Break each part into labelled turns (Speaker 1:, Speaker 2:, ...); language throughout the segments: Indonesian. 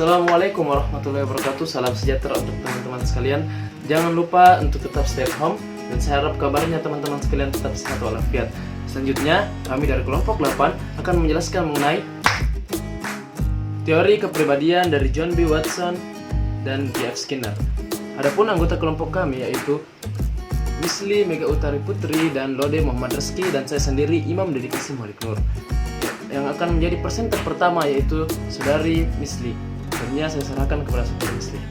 Speaker 1: Assalamualaikum warahmatullahi wabarakatuh. Salam sejahtera untuk teman-teman sekalian. Jangan lupa untuk tetap stay at home. Dan saya harap kabarnya teman-teman sekalian tetap sehat walafiat. Selanjutnya, kami dari kelompok 8 akan menjelaskan mengenai teori kepribadian dari John B. Watson dan J.F. Skinner. Adapun anggota kelompok kami yaitu Misli Mega Utari Putri dan Lode Muhammad Reski, dan saya sendiri Imam Dedikasi Malik Nur. Yang akan menjadi presenter pertama yaitu Saudari Misli. Selanjutnya saya serahkan kepada Saudari Misli.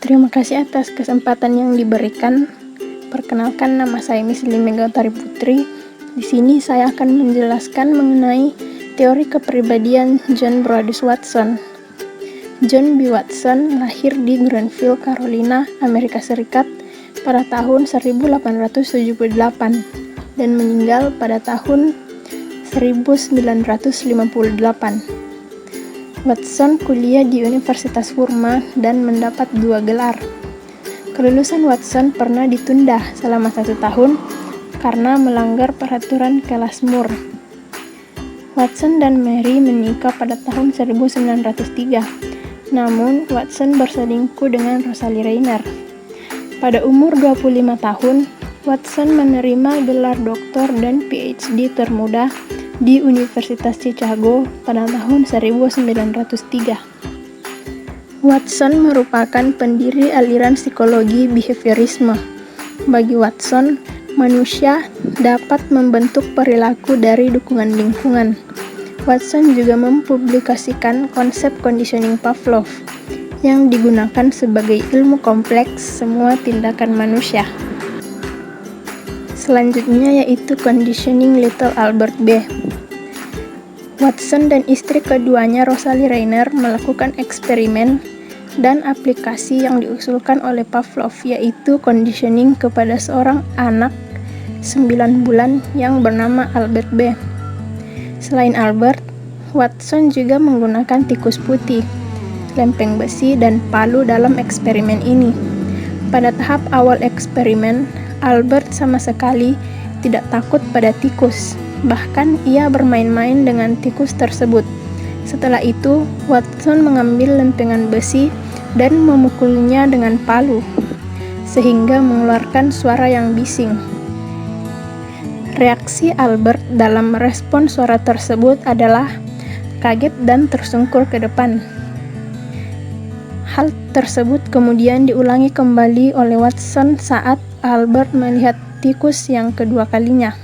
Speaker 2: Terima kasih atas kesempatan yang diberikan. Perkenalkan, nama saya Misli Mega Utari Putri. Di sini saya akan menjelaskan mengenai teori kepribadian John Brodus Watson. John B. Watson lahir di Greenville, Carolina, Amerika Serikat pada tahun 1878 dan meninggal pada tahun 1958. Watson kuliah di Universitas Furman dan mendapat 2 gelar. Kelulusan Watson pernah ditunda selama 1 tahun karena melanggar peraturan kelas Moore. Watson dan Mary menikah pada tahun 1903. Namun, Watson berselingkuh dengan Rosalie Rayner. Pada umur 25 tahun, Watson menerima gelar doktor dan PhD termuda di Universitas Chicago pada tahun 1903. Watson merupakan pendiri aliran psikologi behaviorisme. Bagi Watson, manusia dapat membentuk perilaku dari dukungan lingkungan. Watson juga mempublikasikan konsep conditioning Pavlov yang digunakan sebagai ilmu kompleks semua tindakan manusia. Selanjutnya yaitu conditioning Little Albert B. Watson dan istri keduanya Rosalie Rayner melakukan eksperimen dan aplikasi yang diusulkan oleh Pavlov, yaitu conditioning kepada seorang anak 9 bulan yang bernama Albert B. Selain Albert, Watson juga menggunakan tikus putih, lempeng besi, dan palu dalam eksperimen ini. Pada tahap awal eksperimen, Albert sama sekali tidak takut pada tikus. Bahkan ia bermain-main dengan tikus tersebut. Setelah itu, Watson mengambil lempengan besi dan memukulnya dengan palu, sehingga mengeluarkan suara yang bising. Reaksi Albert dalam merespon suara tersebut adalah kaget dan tersungkur ke depan. Hal tersebut kemudian diulangi kembali oleh Watson saat Albert melihat tikus yang kedua kalinya,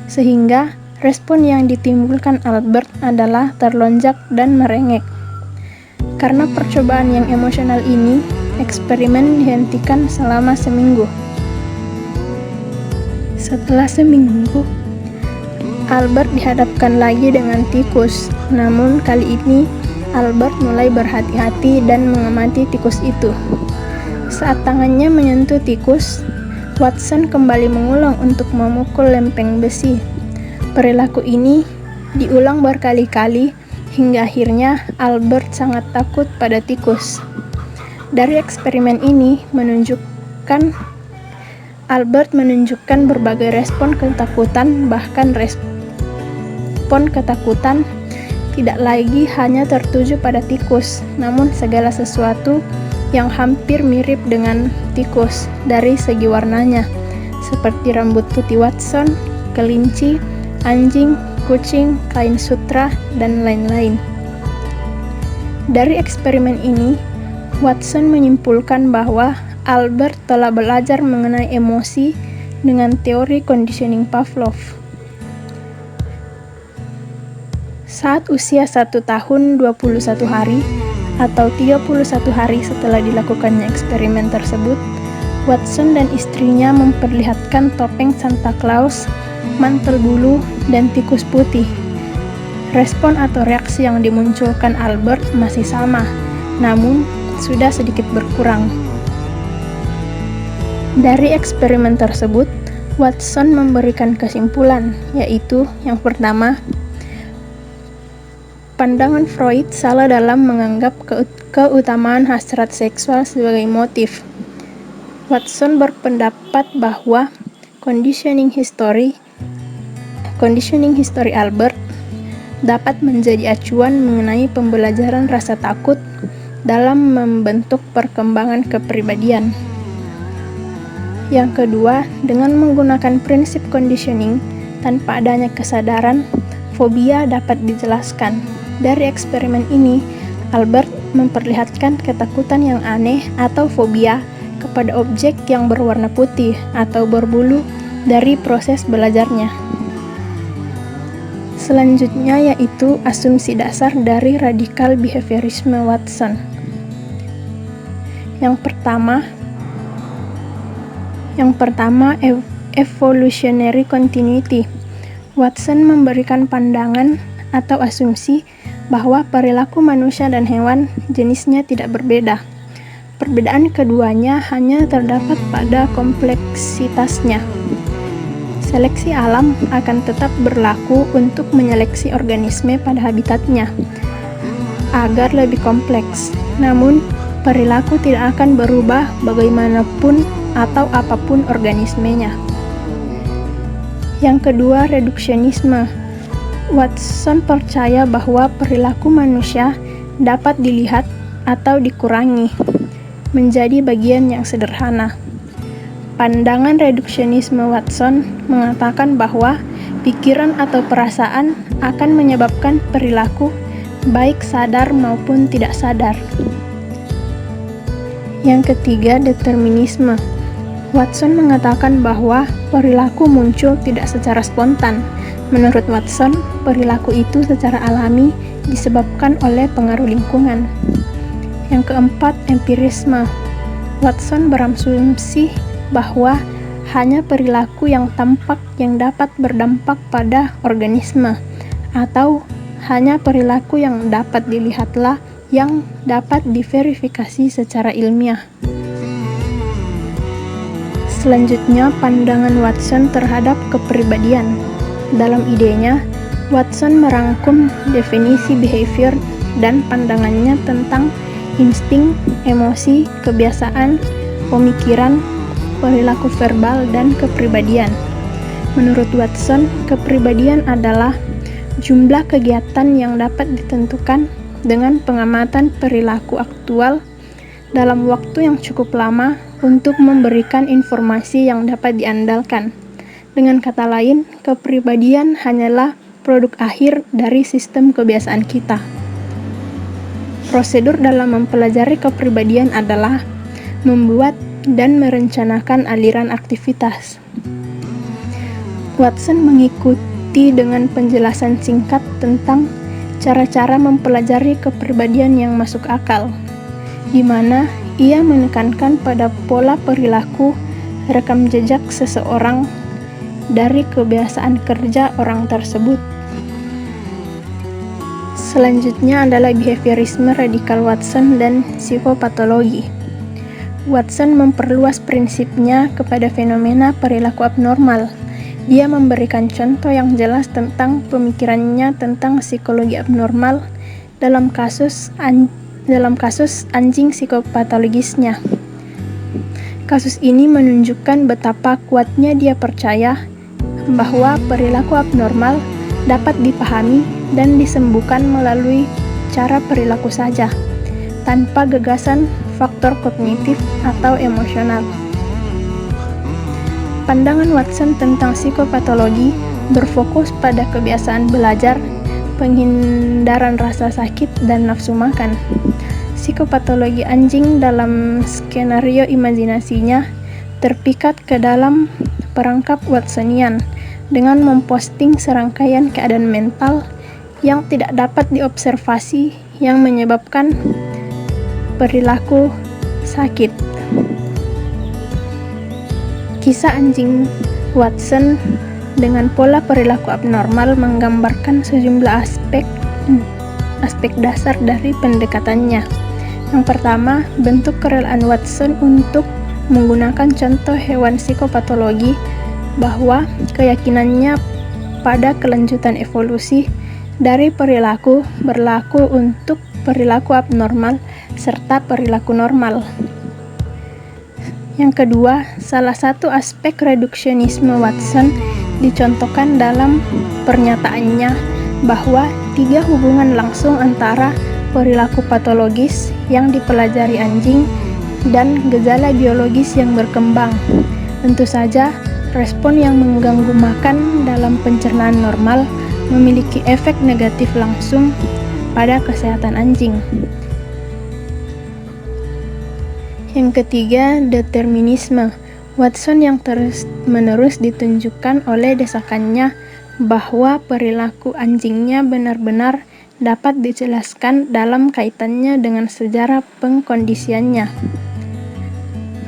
Speaker 2: sehingga respon yang ditimbulkan Albert adalah terlonjak dan merengek. Karena percobaan yang emosional ini, eksperimen dihentikan selama seminggu. Setelah seminggu, Albert dihadapkan lagi dengan tikus. Namun kali ini Albert mulai berhati-hati dan mengamati tikus itu. Saat tangannya menyentuh tikus, Watson kembali mengulang untuk memukul lempeng besi. Perilaku ini diulang berkali-kali hingga akhirnya Albert sangat takut pada tikus. Dari eksperimen ini Albert menunjukkan berbagai respon ketakutan, bahkan respon ketakutan tidak lagi hanya tertuju pada tikus, namun segala sesuatu yang hampir mirip dengan tikus dari segi warnanya, seperti rambut putih Watson, kelinci, anjing, kucing, kain sutra, dan lain-lain. Dari eksperimen ini, Watson menyimpulkan bahwa Albert telah belajar mengenai emosi dengan teori conditioning Pavlov. Saat usia 1 tahun 21 hari atau 31 hari setelah dilakukannya eksperimen tersebut, Watson dan istrinya memperlihatkan topeng Santa Claus, mantel bulu, dan tikus putih. Respon atau reaksi yang dimunculkan Albert masih sama, namun sudah sedikit berkurang. Dari eksperimen tersebut, Watson memberikan kesimpulan, yaitu yang pertama, pandangan Freud salah dalam menganggap keutamaan hasrat seksual sebagai motif. Watson berpendapat bahwa conditioning history Albert dapat menjadi acuan mengenai pembelajaran rasa takut dalam membentuk perkembangan kepribadian. Yang kedua, dengan menggunakan prinsip conditioning tanpa adanya kesadaran, fobia dapat dijelaskan. Dari eksperimen ini, Albert memperlihatkan ketakutan yang aneh atau fobia kepada objek yang berwarna putih atau berbulu dari proses belajarnya. Selanjutnya yaitu asumsi dasar dari radikal behaviorisme Watson. Yang pertama, evolutionary continuity. Watson memberikan pandangan atau asumsi bahwa perilaku manusia dan hewan jenisnya tidak berbeda. Perbedaan keduanya hanya terdapat pada kompleksitasnya. Seleksi alam akan tetap berlaku untuk menyeleksi organisme pada habitatnya agar lebih kompleks. Namun, perilaku tidak akan berubah bagaimanapun atau apapun organismenya. Yang kedua, reduksionisme. Watson percaya bahwa perilaku manusia dapat dilihat atau dikurangi menjadi bagian yang sederhana. Pandangan reduksionisme Watson mengatakan bahwa pikiran atau perasaan akan menyebabkan perilaku baik sadar maupun tidak sadar. Yang ketiga, determinisme. Watson mengatakan bahwa perilaku muncul tidak secara spontan. Menurut Watson, perilaku itu secara alami disebabkan oleh pengaruh lingkungan. Yang keempat, empirisme. Watson berasumsi bahwa hanya perilaku yang tampak yang dapat berdampak pada organisme, atau hanya perilaku yang dapat dilihatlah yang dapat diverifikasi secara ilmiah. Selanjutnya, pandangan Watson terhadap kepribadian. Dalam idenya, Watson merangkum definisi behavior dan pandangannya tentang insting, emosi, kebiasaan, pemikiran, perilaku verbal, dan kepribadian. Menurut Watson, kepribadian adalah jumlah kegiatan yang dapat ditentukan dengan pengamatan perilaku aktual dalam waktu yang cukup lama untuk memberikan informasi yang dapat diandalkan. Dengan kata lain, kepribadian hanyalah produk akhir dari sistem kebiasaan kita. Prosedur dalam mempelajari kepribadian adalah membuat dan merencanakan aliran aktivitas. Watson mengikuti dengan penjelasan singkat tentang cara-cara mempelajari kepribadian yang masuk akal, di mana ia menekankan pada pola perilaku, rekam jejak seseorang dari kebiasaan kerja orang tersebut. Selanjutnya adalah behaviorisme radikal Watson dan psikopatologi. Watson memperluas prinsipnya kepada fenomena perilaku abnormal. Dia memberikan contoh yang jelas tentang pemikirannya tentang psikologi abnormal dalam kasus anjing psikopatologisnya. Kasus ini menunjukkan betapa kuatnya dia percaya bahwa perilaku abnormal dapat dipahami dan disembuhkan melalui cara perilaku saja, tanpa gagasan faktor kognitif atau emosional. Pandangan Watson tentang psikopatologi berfokus pada kebiasaan belajar, penghindaran rasa sakit, dan nafsu makan. Psikopatologi anjing dalam skenario imajinasinya terpikat ke dalam perangkap Watsonian dengan memposting serangkaian keadaan mental yang tidak dapat diobservasi yang menyebabkan perilaku sakit. Kisah anjing Watson dengan pola perilaku abnormal menggambarkan sejumlah aspek dasar dari pendekatannya. Yang pertama, bentuk kerelaan Watson untuk menggunakan contoh hewan psikopatologi, bahwa keyakinannya pada kelanjutan evolusi dari perilaku berlaku untuk perilaku abnormal serta perilaku normal. Yang kedua, salah satu aspek reduksionisme Watson dicontohkan dalam pernyataannya bahwa ketiga, hubungan langsung antara perilaku patologis yang dipelajari anjing dan gejala biologis yang berkembang. Tentu saja, respon yang mengganggu makan dalam pencernaan normal memiliki efek negatif langsung pada kesehatan anjing. Yang ketiga, determinisme. Watson yang terus-menerus ditunjukkan oleh desakannya bahwa perilaku anjingnya benar-benar dapat dijelaskan dalam kaitannya dengan sejarah pengkondisiannya.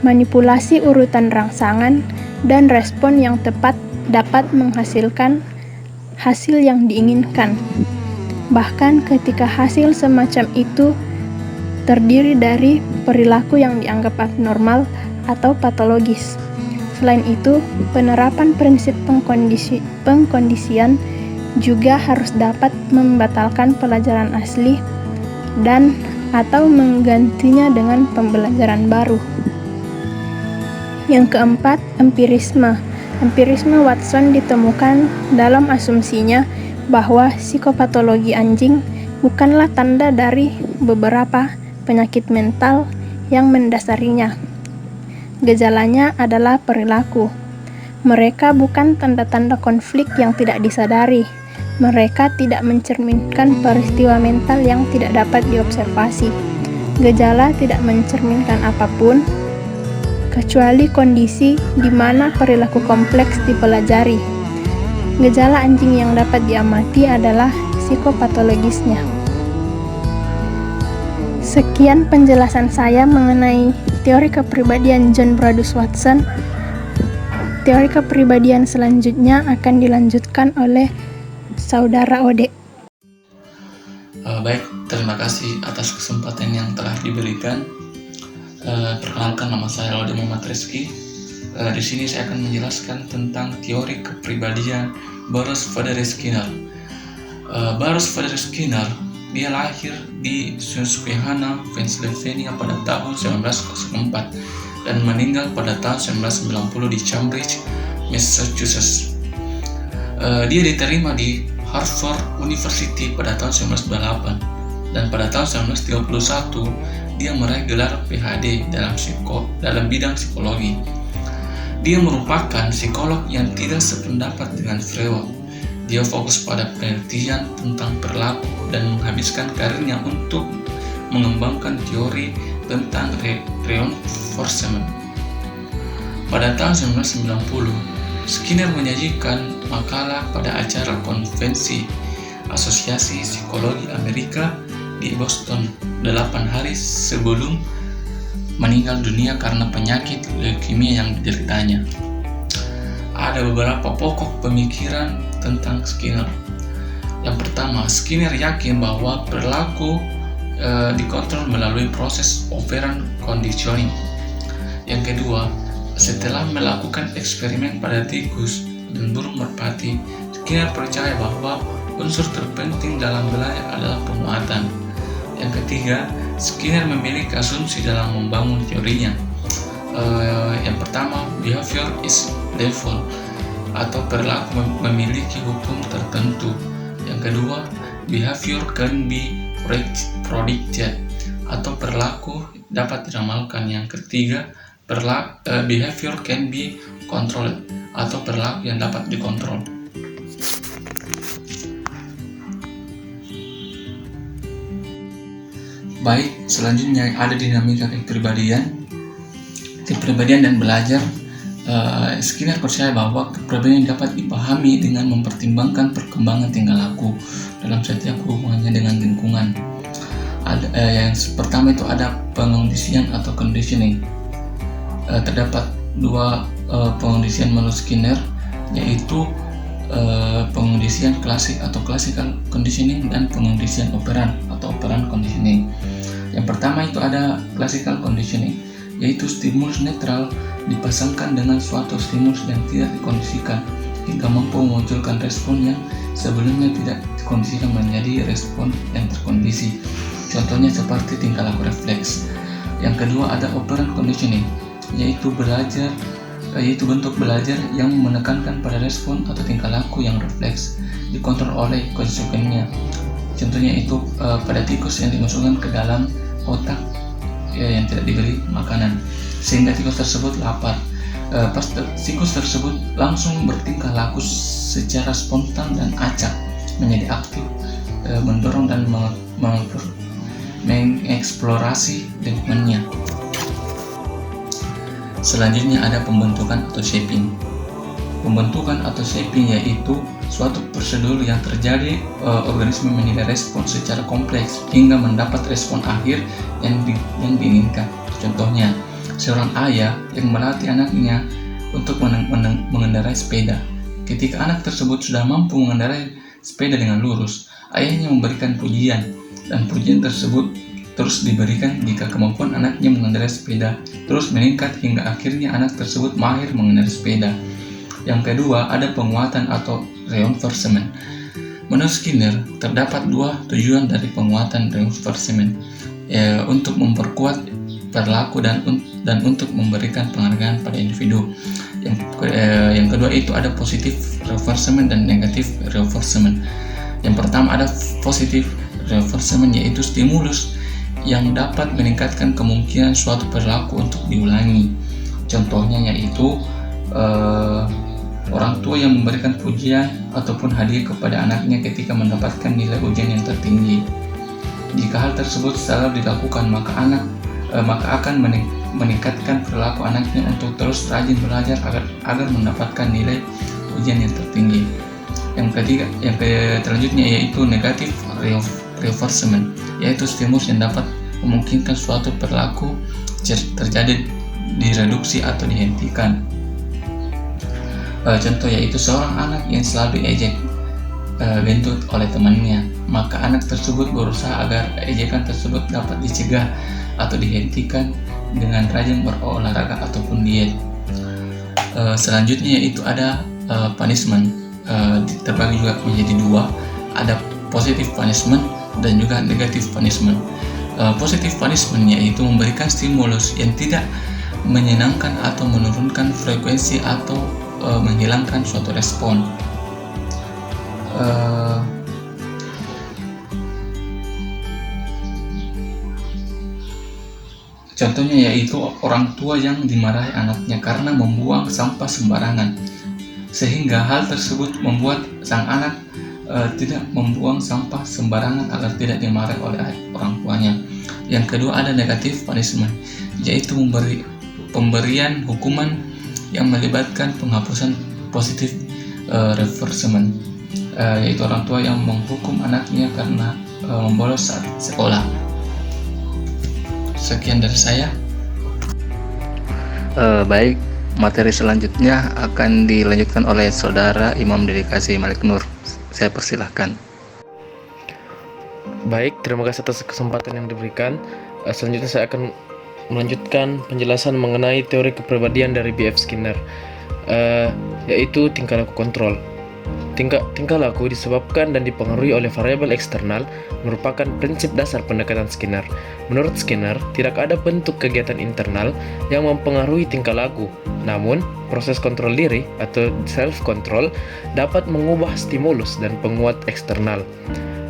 Speaker 2: Manipulasi urutan rangsangan dan respon yang tepat dapat menghasilkan hasil yang diinginkan. Bahkan ketika hasil semacam itu terdiri dari perilaku yang dianggap abnormal atau patologis. Selain itu, penerapan prinsip pengkondisian juga harus dapat membatalkan pelajaran asli dan atau menggantinya dengan pembelajaran baru. Yang keempat, empirisme. Empirisme Watson ditemukan dalam asumsinya bahwa psikopatologi anjing bukanlah tanda dari beberapa penyakit mental yang mendasarinya. Gejalanya adalah perilaku. Mereka bukan tanda-tanda konflik yang tidak disadari. Mereka tidak mencerminkan peristiwa mental yang tidak dapat diobservasi. Gejala tidak mencerminkan apapun, kecuali kondisi di mana perilaku kompleks dipelajari. Gejala anjing yang dapat diamati adalah psikopatologisnya. Sekian penjelasan saya mengenai teori kepribadian John Brodus Watson. Teori kepribadian selanjutnya akan dilanjutkan oleh Saudara Ode.
Speaker 3: Baik, terima kasih atas kesempatan yang telah diberikan. Perkenalkan, nama saya Lode Muhammad Rizky. Di sini saya akan menjelaskan tentang teori kepribadian Baruch Frederick Skinner. Baruch Frederick Skinner, dia lahir di Susquehanna, Pennsylvania pada tahun 1904 dan meninggal pada tahun 1990 di Cambridge, Massachusetts. Dia diterima di Harvard University pada tahun 1928 dan pada tahun 1931 dia meraih gelar PhD dalam bidang psikologi. Dia merupakan psikolog yang tidak sependapat dengan Freud. Dia fokus pada penelitian tentang perilaku dan menghabiskan karirnya untuk mengembangkan teori tentang reinforcement. Pada tahun 1990, Skinner menyajikan makalah pada acara konvensi Asosiasi Psikologi Amerika di Boston 8 hari sebelum meninggal dunia karena penyakit leukemia yang dideritanya. Ada beberapa pokok pemikiran tentang Skinner. Yang pertama, Skinner yakin bahwa perilaku dikontrol melalui proses operant conditioning. Yang kedua, setelah melakukan eksperimen pada tikus dan burung merpati, Skinner percaya bahwa unsur terpenting dalam belajar adalah penguatan. Yang ketiga, Skinner memiliki asumsi dalam membangun teorinya. Yang pertama, behavior is default atau perilaku memiliki hukum tertentu. Yang kedua, behavior can be predicted atau perilaku dapat diramalkan. Yang ketiga, behavior can be controlled atau perilaku yang dapat dikontrol. Baik, selanjutnya ada dinamika kepribadian dan belajar. Skinner percaya bahwa kepribadian dapat dipahami dengan mempertimbangkan perkembangan tingkah laku dalam setiap hubungannya dengan lingkungan. Yang pertama itu ada pengondisian atau conditioning. Terdapat dua pengondisian menurut Skinner, yaitu pengondisian klasik atau classical conditioning dan pengondisian operan atau operant conditioning. Yang pertama itu ada classical conditioning, yaitu stimulus netral dipasangkan dengan suatu stimulus yang tidak dikondisikan hingga mampu memunculkan respon yang sebelumnya tidak dikondisikan menjadi respon yang terkondisi. Contohnya seperti tingkah laku refleks. Yang kedua ada operant conditioning, yaitu bentuk belajar yang menekankan pada respon atau tingkah laku yang refleks dikontrol oleh konsekuensinya. Contohnya itu pada tikus yang dimasukkan ke dalam kotak yang tidak diberi makanan, sehingga tikus tersebut lapar. Pas tikus tersebut langsung bertingkah laku secara spontan dan acak, menjadi aktif, mendorong dan mengeksplorasi lingkungannya. Selanjutnya ada pembentukan atau shaping. Pembentukan atau shaping yaitu suatu prosedur yang terjadi organisme menilai respon secara kompleks hingga mendapat respon akhir yang diinginkan. Contohnya, seorang ayah yang melatih anaknya untuk mengendarai sepeda. Ketika anak tersebut sudah mampu mengendarai sepeda dengan lurus, ayahnya memberikan pujian, dan pujian tersebut terus diberikan jika kemampuan anaknya mengendarai sepeda terus meningkat hingga akhirnya anak tersebut mahir mengendarai sepeda. Yang kedua, ada penguatan atau reinforcement. Menurut Skinner, terdapat dua tujuan dari penguatan reinforcement, untuk memperkuat perilaku dan untuk memberikan penghargaan pada individu. Yang kedua itu ada positif reinforcement dan negatif reinforcement. Yang pertama ada positif reinforcement, yaitu stimulus yang dapat meningkatkan kemungkinan suatu perilaku untuk diulangi. Contohnya yaitu orang tua yang memberikan pujian ataupun hadiah kepada anaknya ketika mendapatkan nilai ujian yang tertinggi. Jika hal tersebut selalu dilakukan, maka akan meningkatkan perilaku anaknya untuk terus rajin belajar agar mendapatkan nilai ujian yang tertinggi. Yang selanjutnya yaitu negatif reinforcement, yaitu stimulus yang dapat memungkinkan suatu perilaku terjadi direduksi atau dihentikan. Contoh yaitu seorang anak yang selalu diejek gentut oleh temannya, maka anak tersebut berusaha agar ejekan tersebut dapat dicegah atau dihentikan dengan rajin berolahraga ataupun diet. Selanjutnya yaitu ada punishment, terbagi juga menjadi dua, ada positive punishment dan juga negative punishment. Positive punishment yaitu memberikan stimulus yang tidak menyenangkan atau menurunkan frekuensi atau menghilangkan suatu respon. Contohnya yaitu orang tua yang dimarahi anaknya karena membuang sampah sembarangan, sehingga hal tersebut membuat sang anak tidak membuang sampah sembarangan agar tidak dimarahi oleh orang tuanya. Yang kedua ada negative punishment, yaitu pemberian hukuman yang melibatkan penghapusan positif reinforcement, yaitu orang tua yang menghukum anaknya karena membolos saat sekolah. Sekian dari saya.
Speaker 4: Baik, materi selanjutnya akan dilanjutkan oleh Saudara Imam Dedikasi Malik Nur. Saya persilahkan.
Speaker 1: Baik, terima kasih atas kesempatan yang diberikan. Selanjutnya saya akan melanjutkan penjelasan mengenai teori kepribadian dari B.F. Skinner, yaitu tingkah laku kontrol. Tingkah laku disebabkan dan dipengaruhi oleh variabel eksternal merupakan prinsip dasar pendekatan Skinner. Menurut Skinner, tidak ada bentuk kegiatan internal yang mempengaruhi tingkah laku. Namun, proses kontrol diri atau self-control dapat mengubah stimulus dan penguat eksternal.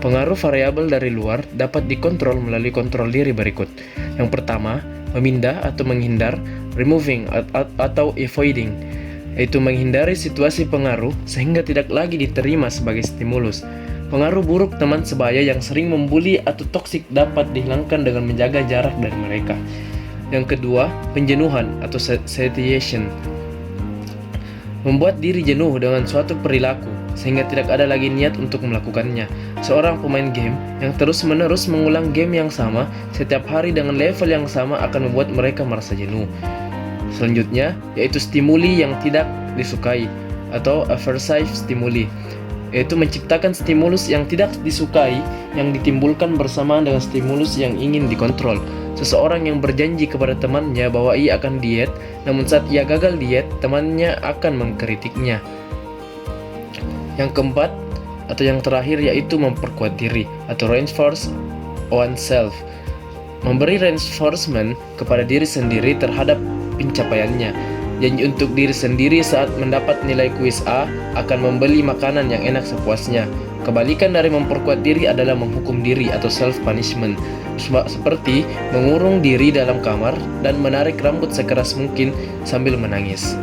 Speaker 1: Pengaruh variabel dari luar dapat dikontrol melalui kontrol diri berikut. Yang pertama, memindah atau menghindar, removing atau avoiding, yaitu menghindari situasi pengaruh sehingga tidak lagi diterima sebagai stimulus. Pengaruh buruk teman sebaya yang sering membuli atau toksik dapat dihilangkan dengan menjaga jarak dari mereka. Yang kedua, penjenuhan atau satiation, membuat diri jenuh dengan suatu perilaku sehingga tidak ada lagi niat untuk melakukannya. Seorang pemain game yang terus-menerus mengulang game yang sama setiap hari dengan level yang sama akan membuat mereka merasa jenuh. Selanjutnya, yaitu stimuli yang tidak disukai atau aversive stimuli, yaitu menciptakan stimulus yang tidak disukai yang ditimbulkan bersamaan dengan stimulus yang ingin dikontrol. Seseorang yang berjanji kepada temannya bahwa ia akan diet, namun saat ia gagal diet, temannya akan mengkritiknya. Yang keempat atau yang terakhir yaitu memperkuat diri atau reinforce oneself, memberi reinforcement kepada diri sendiri terhadap pencapaiannya. Janji untuk diri sendiri saat mendapat nilai kuis A akan membeli makanan yang enak sepuasnya, Kebalikan dari memperkuat diri adalah menghukum diri atau self-punishment, seperti mengurung diri dalam kamar dan menarik rambut sekeras mungkin sambil menangis.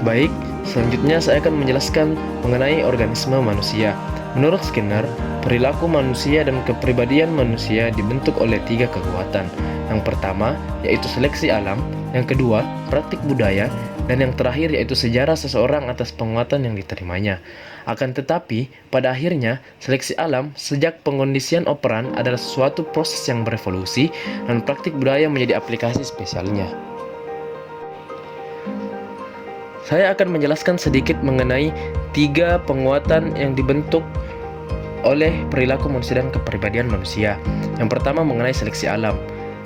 Speaker 1: Baik, selanjutnya saya akan menjelaskan mengenai organisme manusia. Menurut Skinner, perilaku manusia dan kepribadian manusia dibentuk oleh 3 kekuatan. Yang pertama, yaitu seleksi alam. Yang kedua, praktik budaya. Dan yang terakhir, yaitu sejarah seseorang atas penguatan yang diterimanya. Akan tetapi, pada akhirnya, seleksi alam sejak pengkondisian operan adalah suatu proses yang berevolusi dan praktik budaya menjadi aplikasi spesialnya. Saya akan menjelaskan sedikit mengenai 3 penguatan yang dibentuk oleh perilaku manusia dan kepribadian manusia. Yang pertama mengenai seleksi alam.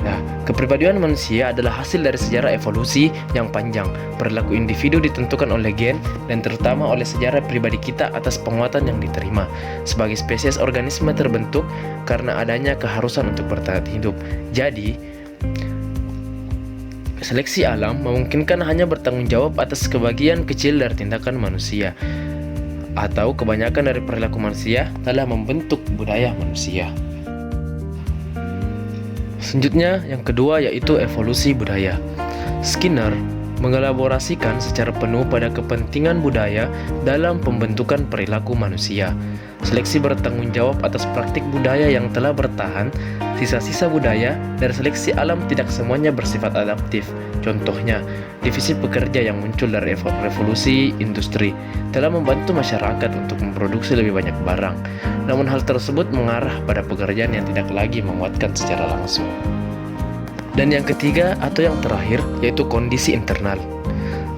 Speaker 1: Nah, kepribadian manusia adalah hasil dari sejarah evolusi yang panjang. Perilaku individu ditentukan oleh gen dan terutama oleh sejarah pribadi kita atas penguatan yang diterima. Sebagai spesies, organisme terbentuk karena adanya keharusan untuk bertahan hidup. Jadi, seleksi alam memungkinkan hanya bertanggung jawab atas sebagian kecil dari tindakan manusia, atau kebanyakan dari perilaku manusia telah membentuk budaya manusia. Selanjutnya, yang kedua yaitu evolusi budaya. Skinner mengelaborasikan secara penuh pada kepentingan budaya dalam pembentukan perilaku manusia. Seleksi bertanggung jawab atas praktik budaya yang telah bertahan. Sisa-sisa budaya dari seleksi alam tidak semuanya bersifat adaptif. Contohnya, divisi pekerja yang muncul dari revolusi industri telah membantu masyarakat untuk memproduksi lebih banyak barang. Namun hal tersebut mengarah pada pekerjaan yang tidak lagi menguatkan secara langsung. Dan yang ketiga atau yang terakhir yaitu kondisi internal.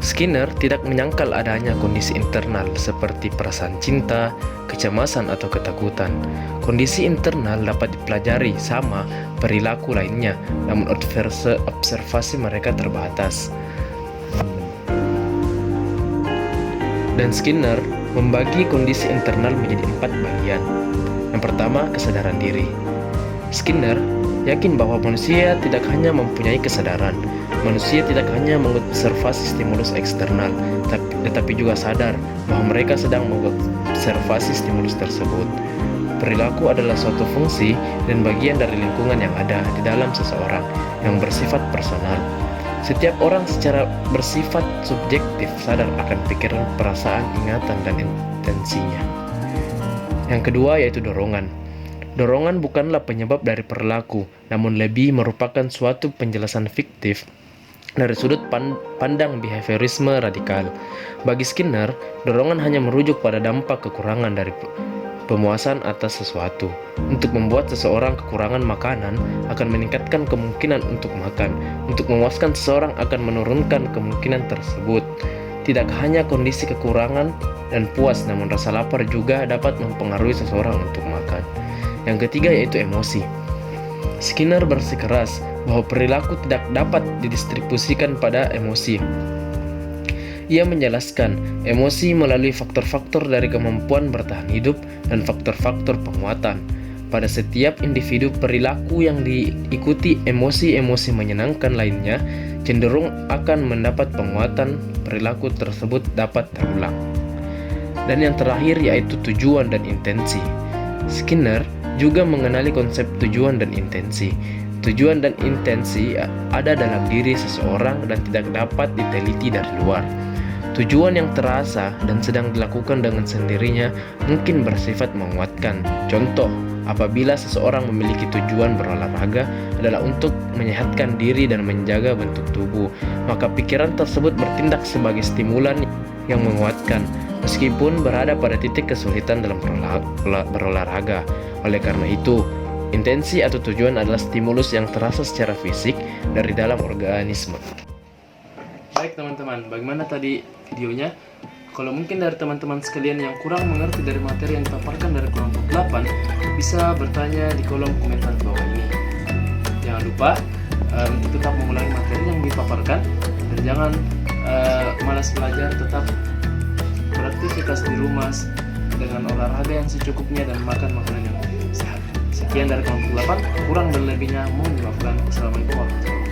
Speaker 1: Skinner tidak menyangkal adanya kondisi internal seperti perasaan cinta, kecemasan atau ketakutan. Kondisi internal dapat dipelajari sama perilaku lainnya, namun observasi mereka terbatas. Dan Skinner membagi kondisi internal menjadi 4 bagian. Yang pertama, kesadaran diri. Skinner yakin bahwa manusia tidak hanya mempunyai kesadaran. Manusia tidak hanya mengobservasi stimulus eksternal, tetapi juga sadar bahwa mereka sedang mengobservasi stimulus tersebut. Perilaku adalah suatu fungsi dan bagian dari lingkungan yang ada di dalam seseorang yang bersifat personal. Setiap orang secara bersifat subjektif sadar akan pikiran, perasaan, ingatan, dan intensinya. Yang kedua yaitu dorongan. Dorongan bukanlah penyebab dari perilaku, namun lebih merupakan suatu penjelasan fiktif dari sudut pandang behaviorisme radikal. Bagi Skinner, dorongan hanya merujuk pada dampak kekurangan dari pemuasan atas sesuatu. Untuk membuat seseorang kekurangan makanan akan meningkatkan kemungkinan untuk makan. Untuk memuaskan seseorang akan menurunkan kemungkinan tersebut. Tidak hanya kondisi kekurangan dan puas, namun rasa lapar juga dapat mempengaruhi seseorang untuk makan. Yang ketiga yaitu emosi. Skinner bersikeras bahwa perilaku tidak dapat didistribusikan pada emosi. Ia menjelaskan emosi melalui faktor-faktor dari kemampuan bertahan hidup dan faktor-faktor penguatan. Pada setiap individu, perilaku yang diikuti emosi-emosi menyenangkan lainnya cenderung akan mendapat penguatan. Perilaku tersebut dapat terulang. Dan yang terakhir yaitu tujuan dan intensi. Skinner juga mengenali konsep tujuan dan intensi. Tujuan dan intensi ada dalam diri seseorang dan tidak dapat diteliti dari luar. Tujuan yang terasa dan sedang dilakukan dengan sendirinya mungkin bersifat menguatkan. Contoh, apabila seseorang memiliki tujuan berolahraga adalah untuk menyehatkan diri dan menjaga bentuk tubuh, maka pikiran tersebut bertindak sebagai stimulan yang menguatkan, meskipun berada pada titik kesulitan dalam berolahraga. Oleh karena itu, intensi atau tujuan adalah stimulus yang terasa secara fisik dari dalam organisme. Baik teman-teman, bagaimana tadi videonya? Kalau mungkin dari teman-teman sekalian yang kurang mengerti dari materi yang dipaparkan dari kelompok 8, bisa bertanya di kolom komentar di bawah ini. Jangan lupa untuk tetap mengulangi materi yang dipaparkan, dan jangan malas belajar, tetap beraktivitas di rumah dengan olahraga yang secukupnya dan makan makanan yang sehat. Sekian dari kelompok 8, kurang dan lebihnya mohon dimaafkan. Assalamualaikum warahmatullahi wabarakatuh.